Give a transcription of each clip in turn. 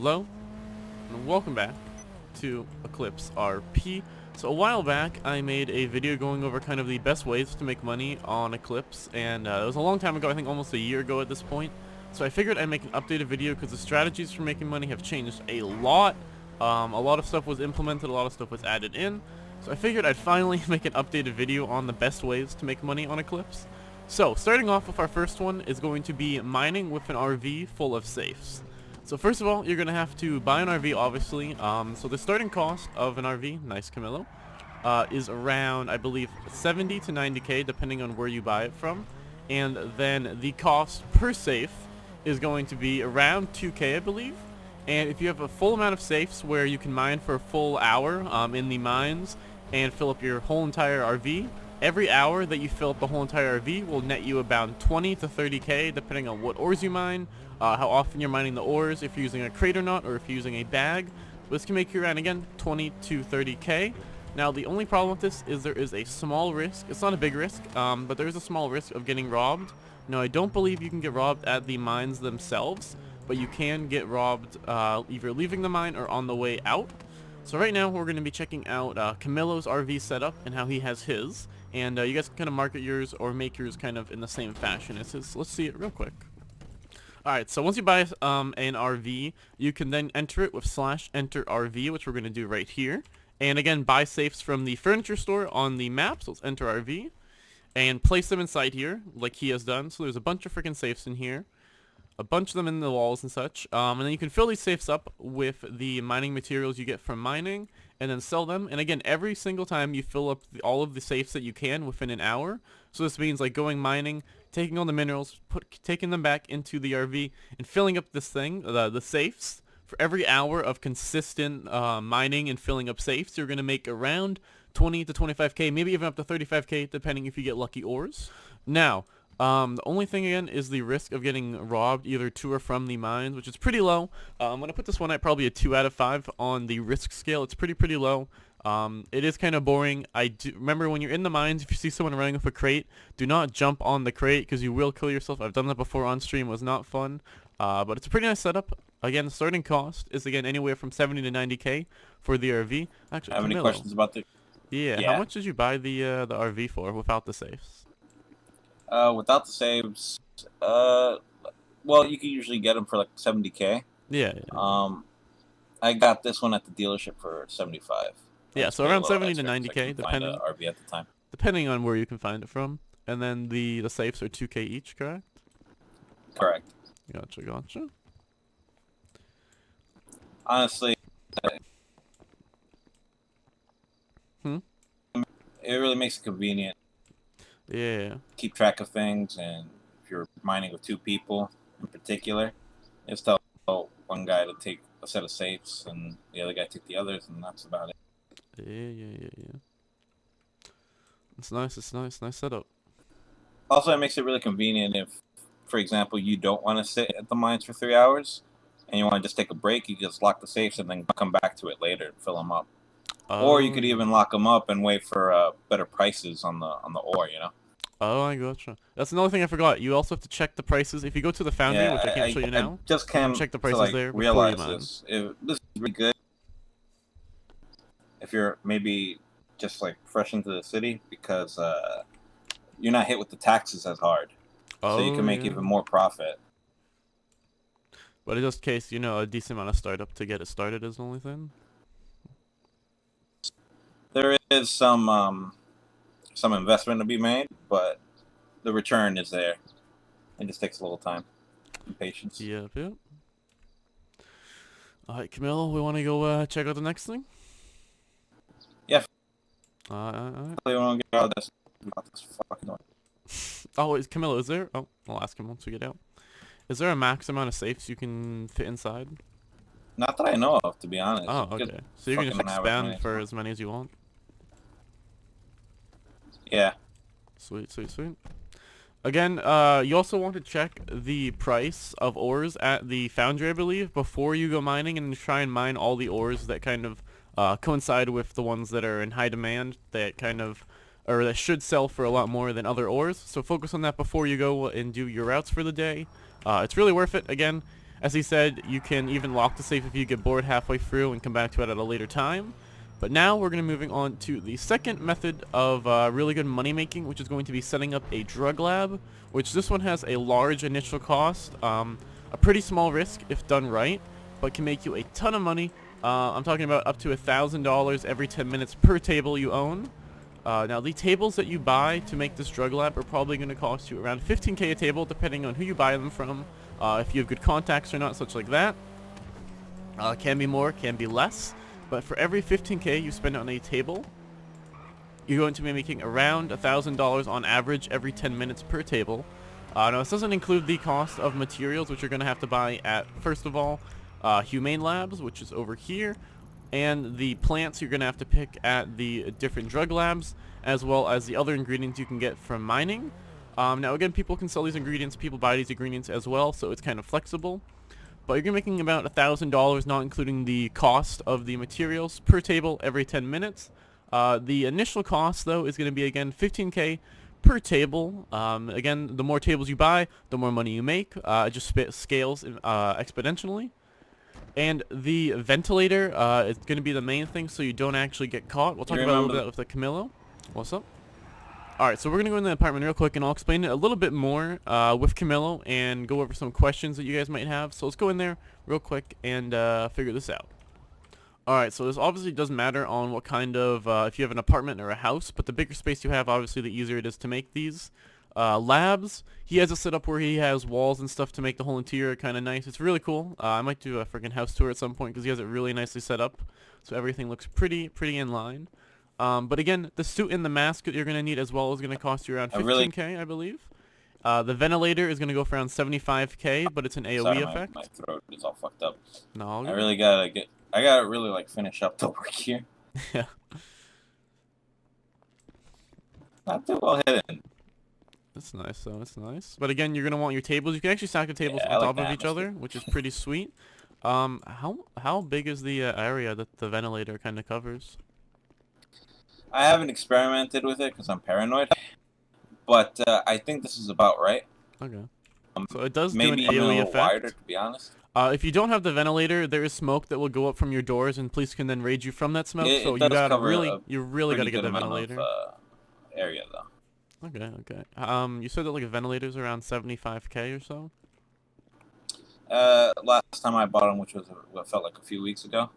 Hello, and welcome back to Eclipse RP. So a while back, I made a video going over kind of the best ways to make money on Eclipse, and it was a long time ago, I think almost a year ago at this point. So I figured I'd make an updated video because the strategies for making money have changed a lot. A lot of stuff was implemented, a lot of stuff was added in. So I figured I'd finally make an updated video on the best ways to make money on Eclipse. So, starting off with our first one is going to be mining with an RV full of safes. So first of all, you're going to have to buy an RV, obviously. So the starting cost of an RV, nice Camillo, is around, I believe, 70 to 90k, depending on where you buy it from. And then the cost per safe is going to be around 2k, I believe. And if you have a full amount of safes where you can mine for a full hour in the mines and fill up your whole entire RV, every hour that you fill up the whole entire RV will net you about 20 to 30k, depending on what ores you mine, how often you're mining the ores, if you're using a crate or not, or if you're using a bag. This can make you around, again, 20 to 30k. Now, the only problem with this is there is a small risk. It's not a big risk, but there is a small risk of getting robbed. Now, I don't believe you can get robbed at the mines themselves, but you can get robbed either leaving the mine or on the way out. So right now, we're going to be checking out Camillo's RV setup and how he has his. And you guys can kind of market yours or make yours kind of in the same fashion as his. Let's see it real quick. Alright, so once you buy an RV, you can then enter it with /enter RV, which we're going to do right here. And again, buy safes from the furniture store on the map, so let's enter RV. And place them inside here, like he has done. So there's a bunch of freaking safes in here. A bunch of them in the walls and such. And then you can fill these safes up with the mining materials you get from mining and then sell them. And again, every single time you fill up all of the safes that you can within an hour. So this means like going mining, taking all the minerals, taking them back into the RV and filling up this thing, the safes. For every hour of consistent mining and filling up safes, you're going to make around 20 to 25k, maybe even up to 35k, depending if you get lucky ores. Now, the only thing again is the risk of getting robbed either to or from the mines, which is pretty low. I'm gonna put this one at probably a 2 out of 5 on the risk scale. It's pretty low. It is kind of boring. I do remember when you're in the mines, if you see someone running with a crate, do not jump on the crate because you will kill yourself. I've done that before on stream. It was not fun. But it's a pretty nice setup. Again, the starting cost is again anywhere from 70 to 90k for the RV. Actually, have any questions about the? Yeah. How much did you buy the RV for without the safes? Without the saves, well, you can usually get them for like 70k. Yeah. I got this one at the dealership for 75. Yeah, so around 70 to 90k, depending. RV at the time. Depending on where you can find it from, and then the safes are 2k each, correct? Correct. Gotcha. Honestly, it really makes it convenient. Yeah. Keep track of things, and if you're mining with 2 people in particular, just tell one guy to take a set of safes, and the other guy take the others, and that's about it. Yeah. It's nice setup. Also, it makes it really convenient if, for example, you don't want to sit at the mines for 3 hours, and you want to just take a break. You just lock the safes and then come back to it later and fill them up. Or you could even lock them up and wait for better prices on the ore, you know? Oh, I gotcha. That's another thing I forgot. You also have to check the prices. If you go to the foundry, which I can't show you now, I just can't check the prices to, like, there realize before you mine. This is really good if you're maybe just like fresh into the city, because you're not hit with the taxes as hard. So you can make even more profit. But in just case, a decent amount of startup to get it started is the only thing. There is some investment to be made, but the return is there. It just takes a little time and patience. Yep. Alright, Camilo, we want to go check out the next thing? Yeah. Alright. We want to get out of this fucking noise. Oh, Camilo, is there? Oh, I'll ask him once we get out. Is there a max amount of safes you can fit inside? Not that I know of, to be honest. Oh, okay. So you can just expand for as many as you want? Yeah. Sweet. Again, you also want to check the price of ores at the foundry, I believe, before you go mining, and try and mine all the ores that kind of coincide with the ones that are in high demand, that should sell for a lot more than other ores. So focus on that before you go and do your routes for the day. It's really worth it. Again, As he said, you can even lock the safe if you get bored halfway through and come back to it at a later time. But now we're going to be moving on to the second method of really good money making, which is going to be setting up a drug lab, which this one has a large initial cost, a pretty small risk if done right, but can make you a ton of money. I'm talking about up to $1,000 every 10 minutes per table you own. Now the tables that you buy to make this drug lab are probably going to cost you around 15k a table, depending on who you buy them from, if you have good contacts or not, such like that. Can be more, can be less, but for every 15k you spend on a table, you're going to be making around $1,000 on average every 10 minutes per table. Now this doesn't include the cost of materials, which you're going to have to buy at, first of all, Humane Labs, which is over here, and the plants you're going to have to pick at the different drug labs, as well as the other ingredients you can get from mining. Now again, people can sell these ingredients, people buy these ingredients as well, so it's kind of flexible. But you're making about $1,000, not including the cost of the materials, per table every 10 minutes. The initial cost, though, is going to be, again, 15k per table. Again, the more tables you buy, the more money you make. It just scales exponentially. And the ventilator is going to be the main thing, so you don't actually get caught. We'll talk about a little bit with the Camillo. What's up? Alright, so we're going to go in the apartment real quick, and I'll explain it a little bit more with Camillo and go over some questions that you guys might have. So let's go in there real quick and figure this out. Alright, so this obviously doesn't matter on what kind of, if you have an apartment or a house, but the bigger space you have, obviously the easier it is to make these. Labs, he has a setup where he has walls and stuff to make the whole interior kind of nice. It's really cool. I might do a freaking house tour at some point because he has it really nicely set up, so everything looks pretty in line. But again, the suit and the mask that you're going to need as well is going to cost you around 15k, I believe. The ventilator is going to go for around 75k, but it's an AoE effect. My throat is all fucked up. No, I gotta really like finish up the work here. Yeah. Not too well hidden. That's nice, though. It's nice. But again, you're gonna want your tables. You can actually stack the tables on top of each other, which is pretty sweet. How big is the area that the ventilator kind of covers? I haven't experimented with it because I'm paranoid, but I think this is about right. Okay. So it does maybe do an AoE effect. Wider, to be honest. If you don't have the ventilator, there is smoke that will go up from your doors, and police can then raid you from that smoke. So you really gotta get the ventilator. Area though. Okay. You said that like a ventilator's around 75k or so. Last time I bought them, which was what felt like a few weeks ago.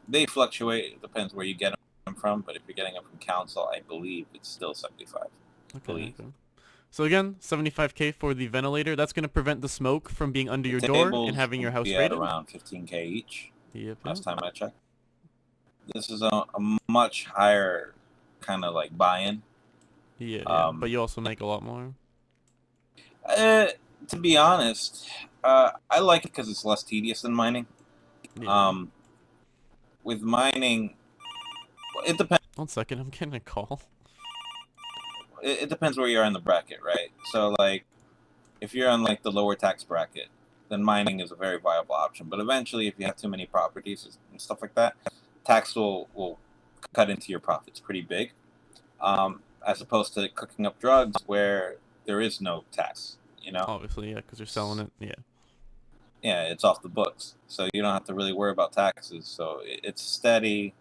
They fluctuate. It depends where you get them from, but if you're getting them from council, I believe it's still 75. Okay. So again, 75k for the ventilator. That's going to prevent the smoke from being under your door and having your house raided. Around 15k each. Yep. Last time I checked. This is a much higher kind of like buy-in. Yeah, but you also make a lot more. To be honest, I like it because it's less tedious than mining. Yeah. With mining, it depends. 1 second, I'm getting a call. It depends where you are in the bracket, right? So, like, if you're on, like, the lower tax bracket, then mining is a very viable option. But eventually, if you have too many properties and stuff like that, tax will cut into your profits pretty big. As opposed to cooking up drugs where there is no tax, you know? Obviously, yeah, because you're selling it, yeah. Yeah, it's off the books. So you don't have to really worry about taxes. So it's a steady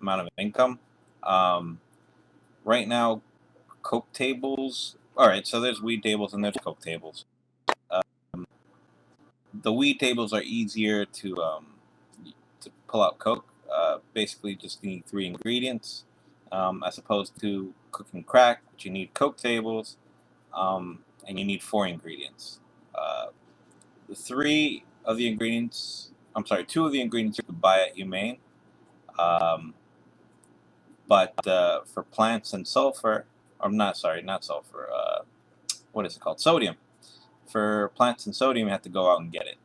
amount of income. Right now, coke tables. All right, so there's weed tables and there's coke tables. The weed tables are easier to pull out coke. Basically, just need 3 ingredients, as opposed to cooking crack, which you need coke tables, and you need 4 ingredients. 2 of the ingredients you could buy at Humane. But for plants and sulfur, not sulfur, what is it called? Sodium. For plants and sodium, you have to go out and get it.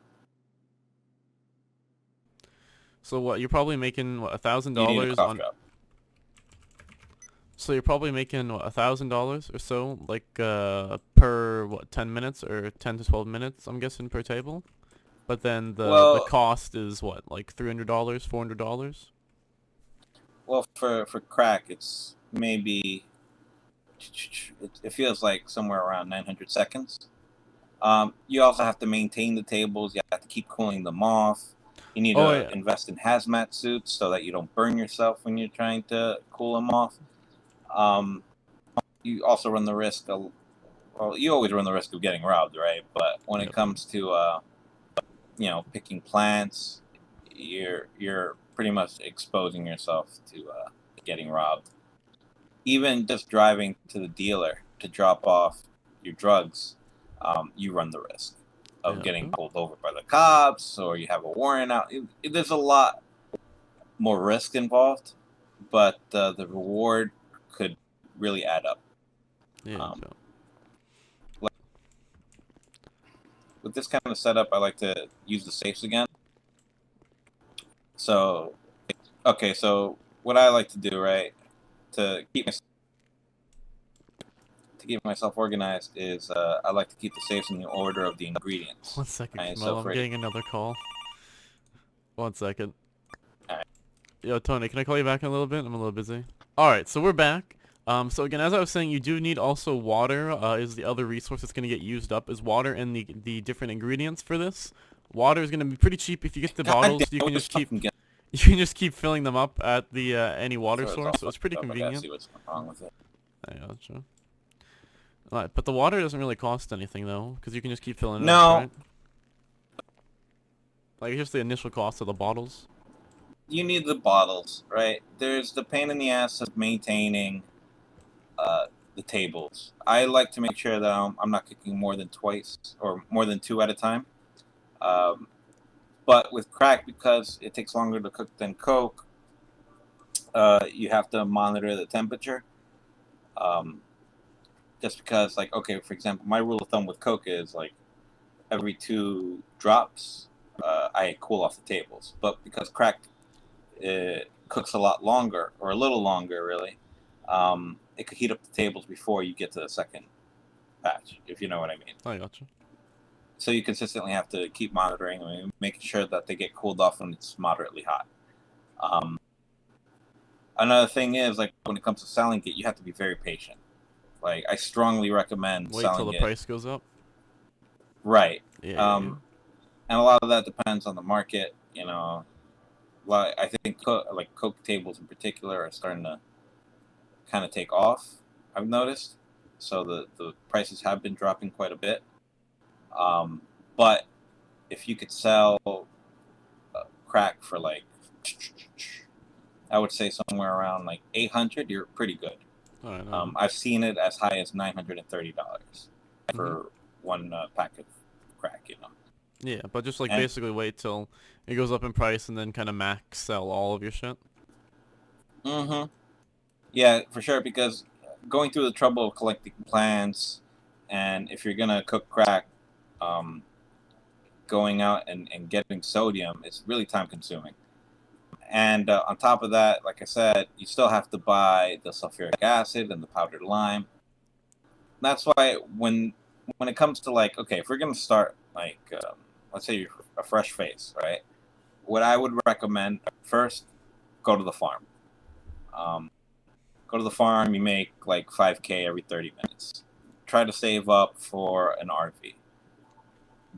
So what, you're probably making, what, $1,000 on... So you're probably making, what, $1,000 or so, like, per, what, 10 minutes or 10 to 12 minutes, I'm guessing, per table? But then the cost is, what, like $300, $400? Well, for crack, it's maybe... It feels like somewhere around 900 seconds. You also have to maintain the tables. You have to keep cooling them off. You need Oh, to yeah. invest in hazmat suits so that you don't burn yourself when you're trying to cool them off. You also run the risk of, well, you always run the risk of getting robbed, right? But when it comes to, picking plants, you're pretty much exposing yourself to getting robbed. Even just driving to the dealer to drop off your drugs, you run the risk of getting pulled over by the cops, or you have a warrant out. There's a lot more risk involved, but the reward could really add up. Yeah. With this kind of setup, I like to use the safes again. So, okay, so what I like to do, right, to keep myself organized is I like to keep the safes in the order of the ingredients. 1 second, Right? Camilo. I'm getting another call. 1 second. Alright. Yo, Tony, can I call you back in a little bit? I'm a little busy. Alright, so we're back. So again, as I was saying, you do need also water, is the other resource that's going to get used up, is water and the different ingredients for this. Water is going to be pretty cheap if you get the bottles. You can just keep filling them up at the any water source, so it's pretty convenient. See what's wrong with it. I gotcha. Alright, but the water doesn't really cost anything though, because you can just keep filling it No. up, right? Like, it's just the initial cost of the bottles. You need the bottles, right? There's the pain in the ass of maintaining the tables. I like to make sure that I'm not cooking more than twice or more than 2 at a time. But with crack, because it takes longer to cook than coke, you have to monitor the temperature. Just because, like, okay, for example, my rule of thumb with coke is like every 2 drops, I cool off the tables. But because crack cooks a lot longer, or a little longer, really, it could heat up the tables before you get to the second batch, if you know what I mean. I gotcha. So you consistently have to keep monitoring and making sure that they get cooled off when it's moderately hot. Another thing is, like, when it comes to selling it, you have to be very patient. Like, I strongly recommend wait selling till the price goes up. Right. Yeah. And a lot of that depends on the market. You know, I think Coke tables in particular are starting to kind of take off. I've noticed, so the prices have been dropping quite a bit. But if you could sell crack for, like, I would say somewhere around like 800, you're pretty good. I've seen it as high as $930 for one pack of crack, you know. Yeah, but just like basically wait till it goes up in price and then kind of max sell all of your shit. Yeah, for sure, because going through the trouble of collecting plants, and if you're gonna cook crack, going out and getting sodium is really time consuming. And on top of that, like I said, you still have to buy the sulfuric acid and the powdered lime. That's why when it comes to, like, okay, if we're gonna start, like, let's say you're a fresh face, right? What I would recommend first, go to the farm. Go to the farm. You make like 5K every 30 minutes. Try to save up for an RV.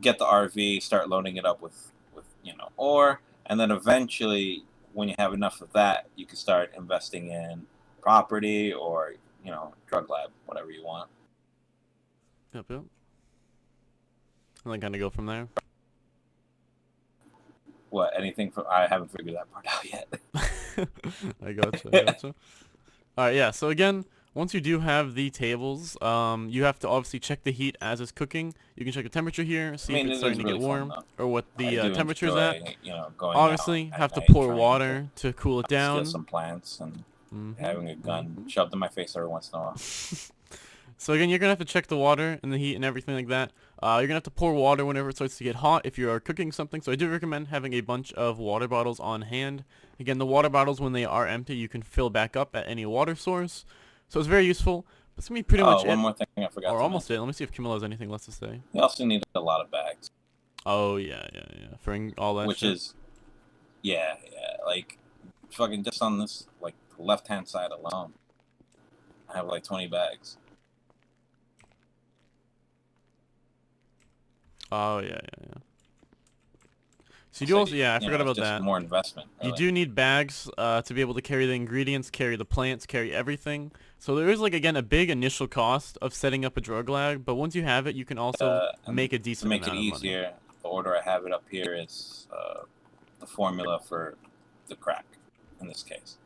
Get the RV, start loading it up with ore, and then eventually, when you have enough of that, you can start investing in property or, drug lab, whatever you want. Yep. And then kind of go from there. What? Anything from? I haven't figured that part out yet. I gotcha. All right, yeah. So again, once you do have the tables, you have to obviously check the heat as it's cooking. You can check the temperature here, see if it's starting to get warm, or what the temperature's at. Obviously, have to pour water to cool it down. Steal some plants and having a gun shoved in my face every once in a while. So again, you're gonna have to check the water and the heat and everything like that. You're gonna have to pour water whenever it starts to get hot if you are cooking something. So I do recommend having a bunch of water bottles on hand. Again, the water bottles, when they are empty, you can fill back up at any water source. So it's very useful. That's gonna be pretty much it. One more thing I forgot. Or almost it. Let me see if Camilo has anything less to say. You also need a lot of bags. Oh yeah. For all that. Which shit. is, yeah. Like, fucking just on this, like, left-hand side alone, I have like 20 bags. Oh yeah, yeah, yeah. So you do also, yeah, I forgot about just that. more investment. Really. You do need bags to be able to carry the ingredients, carry the plants, carry everything. So there is, like, again, a big initial cost of setting up a drug lab, but once you have it, you can also make a decent amount of money. To make it easier, the order I have it up here is the formula for the crack, in this case.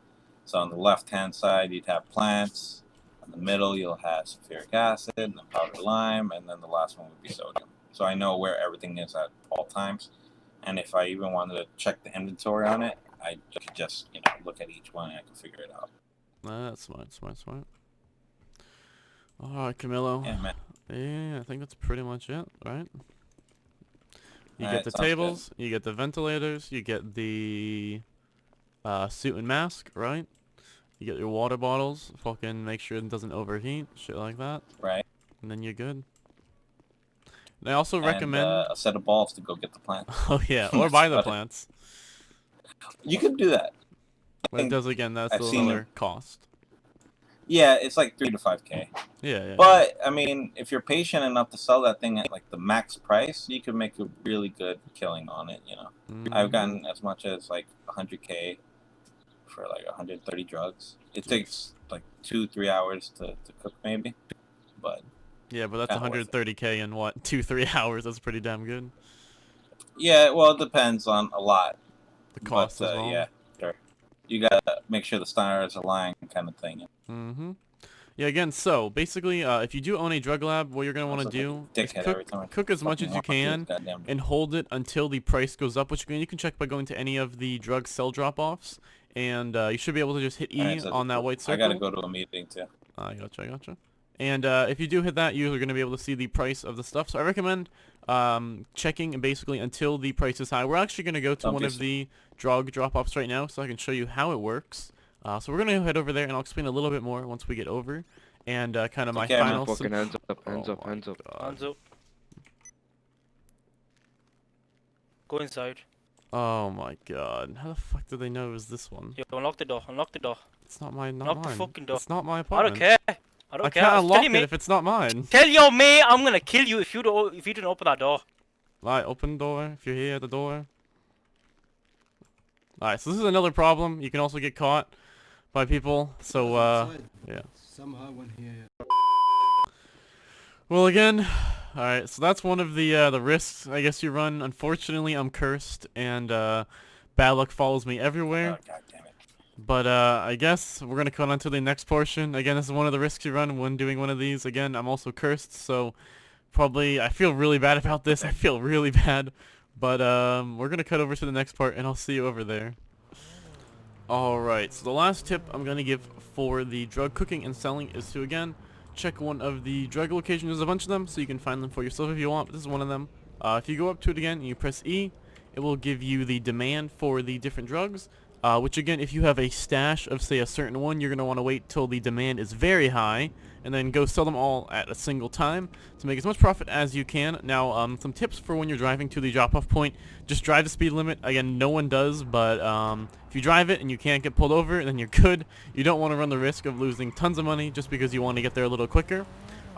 So on the left-hand side, you'd have plants. In the middle, you'll have sulfuric acid, and then powdered lime, and then the last one would be sodium. So I know where everything is at all times. And if I even wanted to check the inventory on it, I could just, look at each one and I can figure it out. That's smart. Alright, Camilo. Yeah, man. Yeah, I think that's pretty much it, right? You All get right, the sounds tables, you get the ventilators, you get the suit and mask, right? You get your water bottles, fucking make sure it doesn't overheat, shit like that. Right. And then you're good. And I also recommend a set of balls to go get the plant. Oh yeah, or buy the plants. You could do that. But it does, again, that's another cost. Yeah, it's like 3 to 5K. Yeah. But I mean, if you're patient enough to sell that thing at like the max price, you can make a really good killing on it. I've gotten as much as like 100K for like 130 drugs. It takes like 2-3 hours to cook, maybe. But yeah, but that's 130K in what, 2-3 hours? That's pretty damn good. Yeah, well, it depends on a lot. The cost as well. Yeah, sure. You gotta make sure the stars align, kind of thing. Yeah, again, so basically, if you do own a drug lab, what you're gonna want to do is cook as much as you can and hold it until the price goes up, which you can check by going to any of the drug cell drop-offs, and you should be able to just hit E on that white circle. I gotta go to a meeting too. I gotcha. And if you do hit that, you're going to be able to see the price of the stuff. So I recommend checking basically until the price is high. We're actually going to go to one of the drug drop-offs right now so I can show you how it works. So we're going to head over there, and I'll explain a little bit more once we get over. And kind of my final... Hands up. Go inside. Oh my god. How the fuck did they know it was this one? Yo, unlock the door. It's not mine. Unlock the fucking door. It's not my apartment. I don't care. I can't unlock it if it's not mine. Tell your mate I'm gonna kill you if you don't open that door. Alright, open the door if you're here at the door. Alright, so this is another problem. You can also get caught by people. So yeah. Somehow one here. Well, again, alright, so that's one of the risks I guess you run. Unfortunately, I'm cursed and bad luck follows me everywhere. Oh, God damn it. But I guess we're going to come on to the next portion. Again, this is one of the risks you run when doing one of these. Again, I'm also cursed, so probably I feel really bad about this. I feel really bad. But we're going to cut over to the next part, and I'll see you over there. Alright, so the last tip I'm going to give for the drug cooking and selling is to, again, check one of the drug locations. There's a bunch of them, so you can find them for yourself if you want. But this is one of them. If you go up to it again and you press E, it will give you the demand for the different drugs. Which again, if you have a stash of, say, a certain one, you're going to want to wait till the demand is very high, and then go sell them all at a single time to make as much profit as you can. Now, some tips for when you're driving to the drop-off point: just drive the speed limit. Again, no one does, but if you drive it and you can't get pulled over, then you're good. You don't want to run the risk of losing tons of money just because you want to get there a little quicker.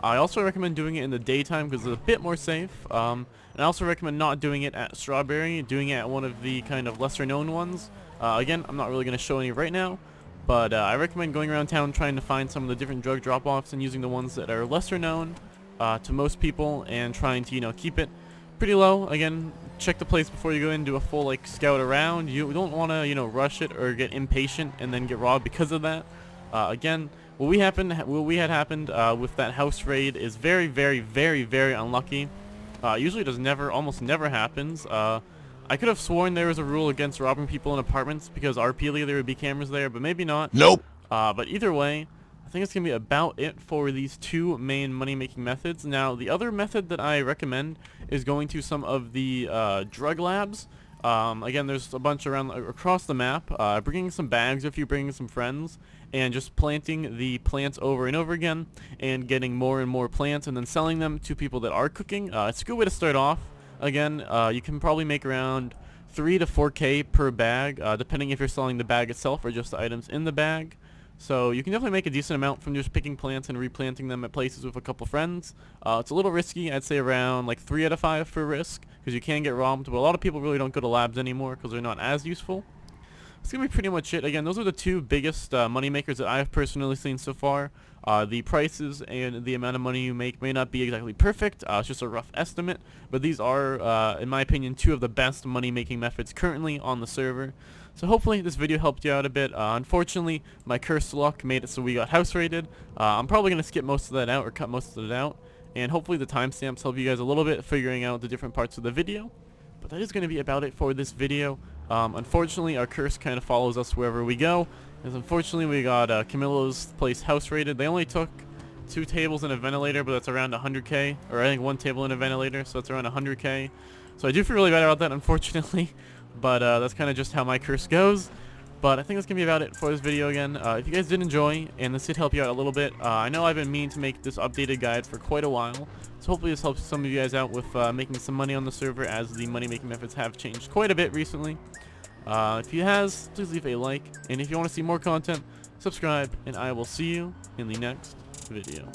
I also recommend doing it in the daytime because it's a bit more safe. And I also recommend not doing it at Strawberry, doing it at one of the kind of lesser-known ones. Again, I'm not really going to show any right now, but I recommend going around town trying to find some of the different drug drop-offs and using the ones that are lesser known to most people and trying to, keep it pretty low. Again, check the place before you go in, do a full, scout around. You don't want to, rush it or get impatient and then get robbed because of that. Again, what we had happened with that house raid is very, very, very, very unlucky. Usually almost never happens. I could have sworn there was a rule against robbing people in apartments because RPly there would be cameras there, but maybe not. Nope. But either way, I think it's going to be about it for these two main money-making methods. Now, the other method that I recommend is going to some of the drug labs. Again, there's a bunch across the map. Bringing some bags if you're bringing some friends, and just planting the plants over and over again, and getting more and more plants, and then selling them to people that are cooking. It's a good way to start off. Again, you can probably make around 3 to 4K per bag, depending if you're selling the bag itself or just the items in the bag. So you can definitely make a decent amount from just picking plants and replanting them at places with a couple friends. It's a little risky. I'd say around like 3 out of 5 for risk, because you can get robbed, but a lot of people really don't go to labs anymore because they're not as useful. That's going to be pretty much it. Again, those are the two biggest money makers that I've personally seen so far. The prices and the amount of money you make may not be exactly perfect. It's just a rough estimate, but these are, in my opinion, two of the best money-making methods currently on the server. So hopefully this video helped you out a bit. Unfortunately, my cursed luck made it so we got house raided. I'm probably going to skip most of that out or cut most of it out, and hopefully the timestamps help you guys a little bit figuring out the different parts of the video. But that is going to be about it for this video. Unfortunately, our curse kind of follows us wherever we go, because unfortunately we got Camilo's place house raided. They only took 2 tables and a ventilator, but that's around 100k, or I think 1 table and a ventilator, so that's around 100k. So I do feel really bad about that, unfortunately, but that's kind of just how my curse goes. But I think that's going to be about it for this video again. If you guys did enjoy, and this did help you out a little bit, I know I've been meaning to make this updated guide for quite a while, so hopefully this helps some of you guys out with making some money on the server, as the money-making methods have changed quite a bit recently. If it has, please leave a like, and if you want to see more content, subscribe, and I will see you in the next video.